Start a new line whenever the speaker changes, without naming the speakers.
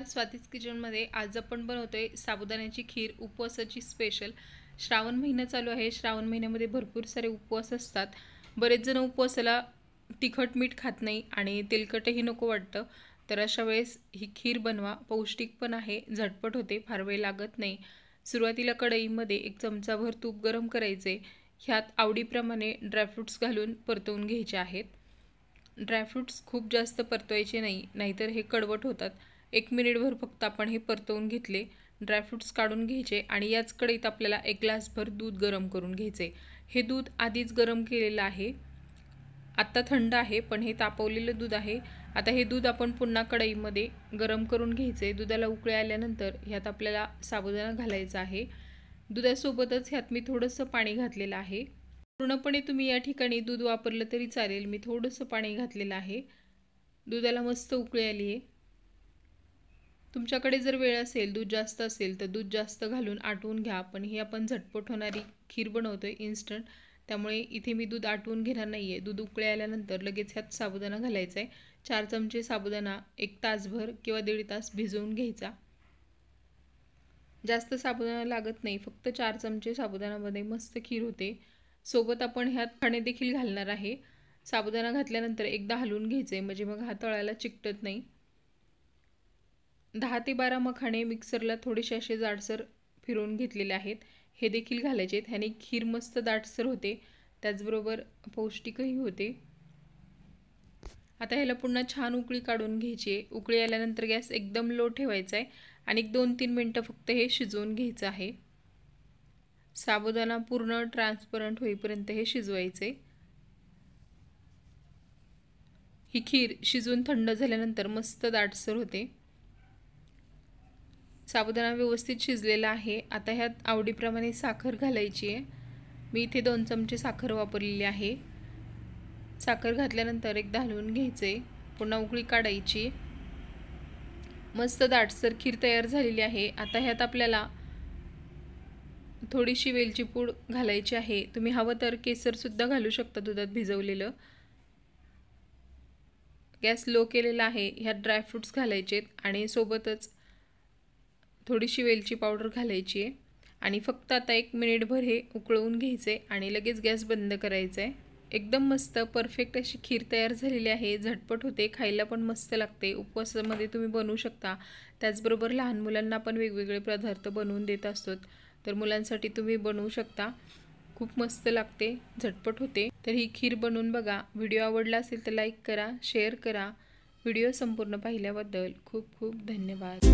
स्वातीज किचनमध्ये आज आपण बनवतोय साबुदाण्याची खीर, उपवासाची स्पेशल। श्रावण महिना चालू आहे। श्रावण महिन्यामध्ये भरपूर सारे उपवास असतात। बरेच जण उपवासाला तिखट मीठ खात नाही आणि तेलकटही नको वाटतं, तर अशा वेळेस ही खीर बनवा। पौष्टिक पण आहे, झटपट होते, फार वेळ लागत नाही। सुरुवातीला कढईमध्ये 1 चमचाभर तूप गरम करायचे। ह्यात आवडीप्रमाणे ड्रायफ्रुट्स घालून परतवून घ्यायचे आहेत। ड्रायफ्रुट्स खूप जास्त परतवायचे नाही, नाहीतर हे कडवट होतात। 1 मिनिटभर फक्त आपण हे परतवून घेतले। ड्रायफ्रुट्स काढून घ्यायचे आणि याच कढईत आपल्याला 1 ग्लासभर दूध गरम करून घ्यायचे। हे दूध आधीच गरम केलेलं आहे, आता थंड आहे, पण हे तापवलेलं दूध आहे। आता हे दूध आपण पुन्हा कढईमध्ये गरम करून घ्यायचे। दुधाला उकळी आल्यानंतर ह्यात आपल्याला साबुदाणा घालायचा आहे। दुधासोबतच ह्यात मी थोडंसं पाणी घातलेलं आहे। पूर्णपणे तुम्ही या ठिकाणी दूध वापरलं तरी चालेल, मी थोडंसं पाणी घातलेलं आहे। दुधाला मस्त उकळी आली आहे। तुमच्याकडे जर वेळ असेल, दूध जास्त असेल तर दूध जास्त घालून आटवून घ्या, पण ही आपण झटपट होणारी खीर बनवतोय इन्स्टंट, त्यामुळे इथे मी दूध आटवून घेणार नाहीये। दूध उकळी आल्यानंतर लगेच ह्यात साबुदाणा घालायचा आहे। 4 चमचे साबुदाणा 1 तासभर किंवा 1.5 तास भिजवून घ्यायचा। जास्त साबुदाणा लागत नाही, फक्त 4 चमचे साबुदाण्यामध्ये मस्त खीर होते। सोबत आपण ह्यात मखाणे देखील घालणार आहे। साबुदाणा घातल्यानंतर एकदा हलवून घ्यायचे, म्हणजे मग हा तळायला चिकटत नाही। 10 ते 12 मखाणे मिक्सरला थोडेसे असे जाडसर फिरवून घेतलेले आहेत, हे देखील घालायचे। ह्याने खीर मस्त दाटसर होते, त्याचबरोबर पौष्टिकही होते। आता ह्याला पुन्हा छान उकळी काढून घ्यायची। उकळी आल्यानंतर गॅस एकदम लो ठेवायचा आहे आणि 2-3 मिनिटं फक्त हे शिजवून घ्यायचं आहे। साबुदाणा पूर्ण ट्रान्सपरंट होईपर्यंत हे शिजवायचे। ही खीर शिजून थंड झाल्यानंतर मस्त दाटसर होते। साबुदाणा व्यवस्थित शिजलेला आहे। आता ह्यात आवडीप्रमाणे साखर घालायची आहे। मी इथे 2 चमचे साखर वापरलेली आहे। साखर घातल्यानंतर एकदा हलवून घ्यायचे, पुन्हा उकळी काढायची। मस्त दाटसर खीर तयार झालेली आहे। आता ह्यात आपल्याला थोडीशी वेलची पूड घालायची आहे। तुम्ही हवं तर केसर सुद्धा घालू शकता दुधात भिजवलेलं। गॅस लो केलेला आहे। ह्यात ड्रायफ्रुट्स घालायचे आणि सोबतच थोडीशी वेलची पावडर घालायची आहे आणि फक्त आता 1 मिनिटभर हे उकळवून घ्यायचे आणि लगेच गॅस बंद करायचा आहे। एकदम मस्त परफेक्ट अशी खीर तयार झालेली आहे। झटपट होते, खायला पण मस्त लागते। उपवासामध्ये तुम्ही बनवू शकता। त्याचबरोबर लहान मुलांना पण वेगवेगळे पदार्थ बनवून देत असतो, तर मुलांसाठी तुम्ही बनवू शकता। खूप मस्त लागते, झटपट होते। तर ही खीर बनवून बघा। व्हिडिओ आवडला असेल तर लाईक करा, शेअर करा। व्हिडिओ संपूर्ण पाहिल्याबद्दल खूप खूप धन्यवाद।